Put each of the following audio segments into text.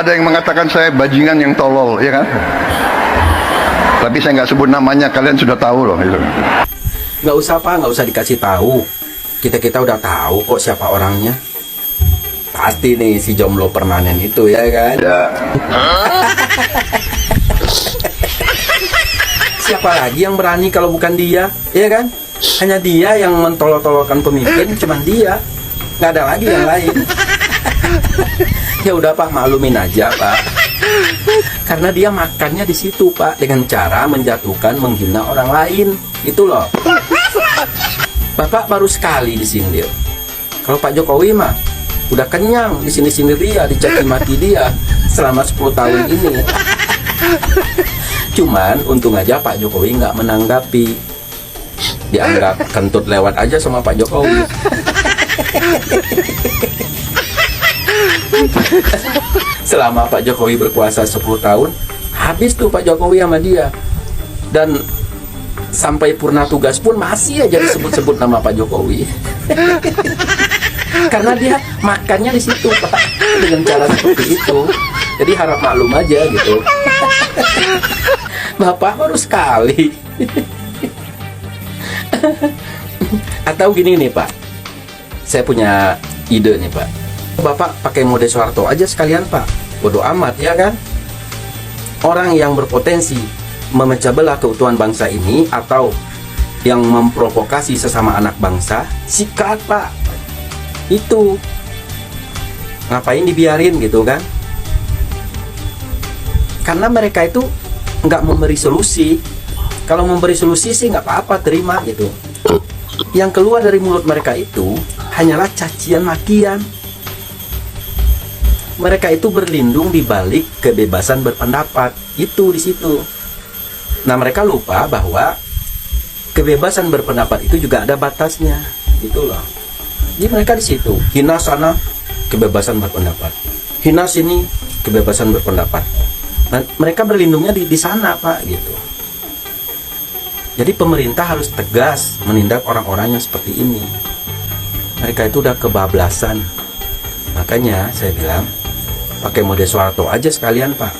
ada yang mengatakan saya bajingan yang tolol, ya kan? Tapi saya nggak sebut namanya, kalian sudah tahu loh. Gitu. Nggak usah Pak, nggak usah dikasih tahu. Kita udah tahu kok siapa orangnya. Pasti nih si jomblo permanen itu, ya kan? Ya. Siapa lagi yang berani kalau bukan dia, ya kan? Hanya dia yang mentolol-tololkan pemimpin, cuman dia. Nggak ada lagi yang lain. Ya udah Pak, maklumin aja Pak. Karena dia makannya di situ Pak, dengan cara menjatuhkan, menghina orang lain. Itu loh. Bapak baru sekali disindir. Kalau Pak Jokowi mah udah kenyang di sini dia, dicaci maki dia selama 10 tahun ini. Cuman untung aja Pak Jokowi nggak menanggapi. Dianggap kentut lewat aja sama Pak Jokowi. Selama Pak Jokowi berkuasa 10 tahun, habis tuh Pak Jokowi sama dia. Dan sampai purna tugas pun masih aja disebut-sebut nama Pak Jokowi. Karena dia makannya di situ Pak, dengan cara seperti itu. Jadi harap maklum aja gitu. Bapak baru sekali. Atau gini nih Pak, saya punya ide nih Pak. Bapak pakai mode Soeharto aja sekalian Pak. Bodoh amat, ya kan? Orang yang berpotensi memecah belah keutuhan bangsa ini atau yang memprovokasi sesama anak bangsa, sikat Pak. Itu ngapain dibiarin gitu kan? Karena mereka itu nggak memberi solusi. Kalau memberi solusi sih nggak apa-apa, terima gitu. Yang keluar dari mulut mereka itu hanyalah cacian makian. Mereka itu berlindung di balik kebebasan berpendapat. Itu di situ. Nah, mereka lupa bahwa kebebasan berpendapat itu juga ada batasnya. Gitu loh. Jadi mereka di situ, hina sana kebebasan berpendapat, hina sini kebebasan berpendapat. Nah, mereka berlindungnya di sana Pak gitu. Jadi pemerintah harus tegas menindak orang-orang yang seperti ini. Mereka itu udah kebablasan. Makanya saya bilang pakai mode Soeharto aja sekalian Pak.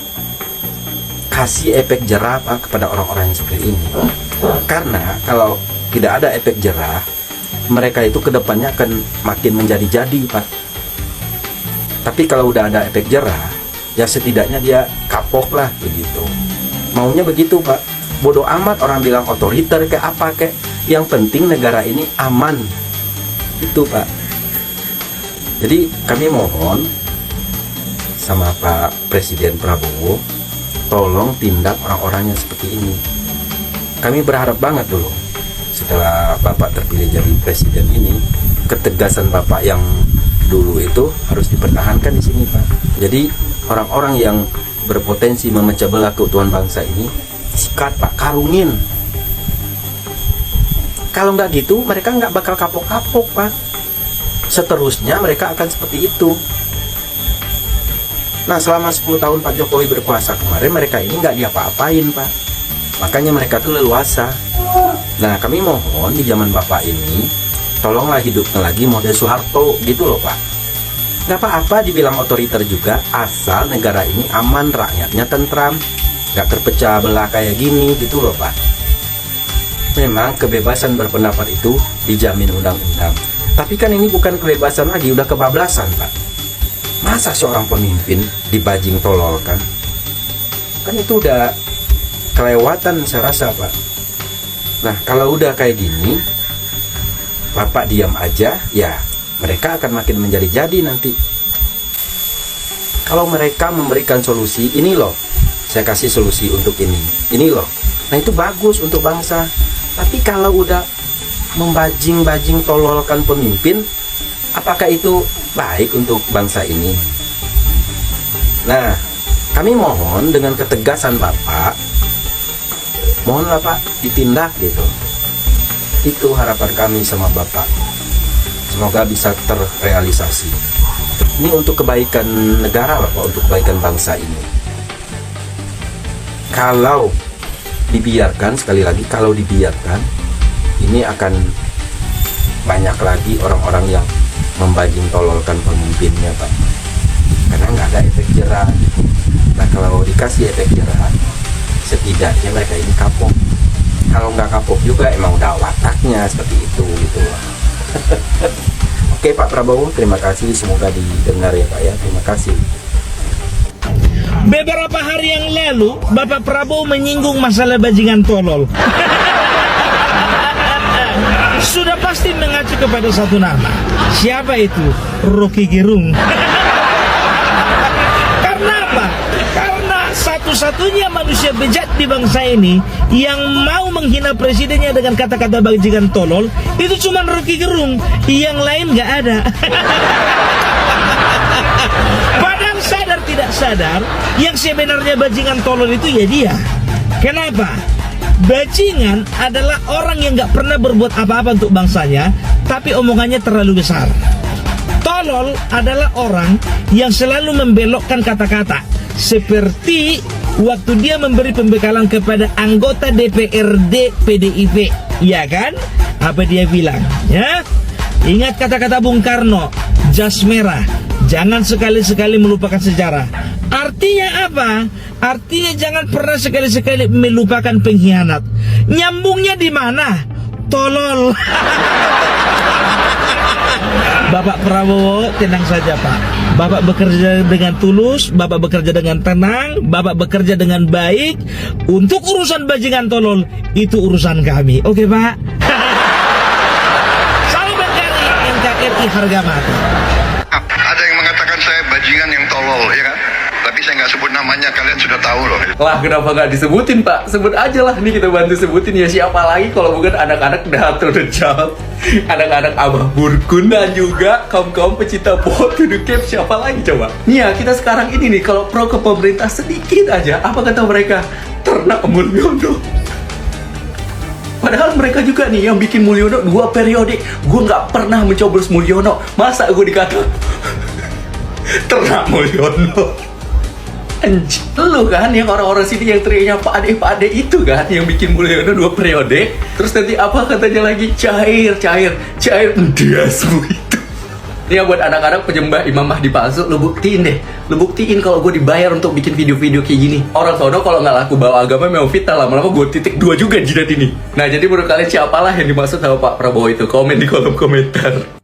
Kasih efek jerah Pak kepada orang-orang yang seperti ini. Karena kalau tidak ada efek jerah, mereka itu kedepannya akan makin menjadi-jadi Pak. Tapi kalau udah ada efek jerah, ya setidaknya dia kapok lah begitu. Maunya begitu Pak. Bodoh amat orang bilang otoriter kayak apa kayak. Yang penting negara ini aman. Itu Pak. Jadi kami mohon sama Pak Presiden Prabowo, tolong tindak orang-orang yang seperti ini. Kami berharap banget dulu setelah Bapak terpilih jadi presiden ini, ketegasan Bapak yang dulu itu harus dipertahankan di sini Pak. Jadi orang-orang yang berpotensi memecah belah keutuhan bangsa ini, sikat Pak, karungin. Kalau nggak gitu, mereka nggak bakal kapok-kapok Pak. Seterusnya mereka akan seperti itu. Nah, selama 10 tahun Pak Jokowi berkuasa kemarin, mereka ini nggak diapa-apain Pak. Makanya mereka tuh leluasa. Nah, kami mohon di zaman Bapak ini, tolonglah hidupkan lagi model Soeharto gitu loh Pak. Nggak apa-apa dibilang otoriter juga, asal negara ini aman, rakyatnya tentram, nggak terpecah belah kayak gini gitu loh Pak. Memang kebebasan berpendapat itu dijamin undang-undang. Tapi kan ini bukan kebebasan lagi, udah kebablasan Pak. Masa seorang pemimpin dibajing tololkan? Kan itu udah kelewatan saya rasa Pak. Nah, kalau udah kayak gini, Bapak diam aja, ya mereka akan makin menjadi-jadi nanti. Kalau mereka memberikan solusi, ini loh, saya kasih solusi untuk ini loh. Nah, itu bagus untuk bangsa. Tapi kalau udah membajing-bajing tololkan pemimpin, apakah itu baik untuk bangsa ini? Nah, kami mohon dengan ketegasan Bapak, mohonlah Pak ditindak gitu. Itu harapan kami sama Bapak. Semoga bisa terrealisasi. Ini untuk kebaikan negara Bapak, untuk kebaikan bangsa ini. Kalau dibiarkan, sekali lagi kalau dibiarkan, ini akan banyak lagi orang-orang yang membajing tololkan pemimpinnya Pak. Karena nggak ada efek jerah. Nah kalau dikasih efek jerah, setidaknya mereka ini kapok. Kalau nggak kapok juga emang udah wataknya seperti itu gitu loh. Oke Pak Prabowo, terima kasih, semoga didengar ya Pak ya, terima kasih. Beberapa hari yang lalu Bapak Prabowo menyinggung masalah bajingan tolol. Sudah pasti mengacu kepada satu nama. Siapa itu? Rocky Gerung. Karena apa? Karena satu-satunya manusia bejat di bangsa ini yang mau menghina presidennya dengan kata-kata bajingan tolol itu cuma Rocky Gerung. Yang lain nggak ada. Padahal sadar tidak sadar, yang sebenarnya bajingan tolol itu ya dia. Kenapa? Bajingan adalah orang yang gak pernah berbuat apa-apa untuk bangsanya, tapi omongannya terlalu besar. Tolol adalah orang yang selalu membelokkan kata-kata, seperti waktu dia memberi pembekalan kepada anggota DPRD PDIP, ya kan? Apa dia bilang? Ya, ingat kata-kata Bung Karno, jas merah, jangan sekali-sekali melupakan sejarah. Artinya apa? Artinya jangan pernah sekali-sekali melupakan pengkhianat. Nyambungnya di mana? Tolol. Bapak Prabowo, tenang saja Pak. Bapak bekerja dengan tulus, Bapak bekerja dengan tenang, Bapak bekerja dengan baik. Untuk urusan bajingan tolol, itu urusan kami. Oke Pak? Salam NKRI harga mati. Ada yang mengatakan saya bajingan yang tolol, ya kan? Tapi saya nggak sebut namanya, kalian sudah tahu loh. Lah kenapa nggak disebutin Pak? Sebut aja lah, nih kita bantu sebutin ya, siapa lagi kalau bukan anak-anak Dato the Child, anak-anak Abah Burkuna juga, kaum-kaum pecinta Boat to the Cape, siapa lagi coba? Nih ya, kita sekarang ini nih kalau pro ke pemerintah sedikit aja, apa kata mereka? Ternak Mulyono. Padahal mereka juga nih yang bikin Mulyono 2 periode. Gue nggak pernah mencoblos Mulyono. Masa gue dikata ternak Mulyono? Anjir, lu kan yang orang-orang sini yang teriaknya Pak Ade itu kan yang bikin Mulyono 2 periode. Terus nanti apa katanya lagi? Cair endiasmu itu. Ini ya buat anak-anak penyembah Imam Mahdi palsu, lu buktiin deh. Lu buktiin kalau gue dibayar untuk bikin video-video kayak gini. Orang sono kalau nggak laku bawa agama memang fitnah, lama-lama gue titik 2 juga jidat ini. Nah jadi menurut kalian siapalah yang dimaksud sama Pak Prabowo itu? Komen di kolom komentar.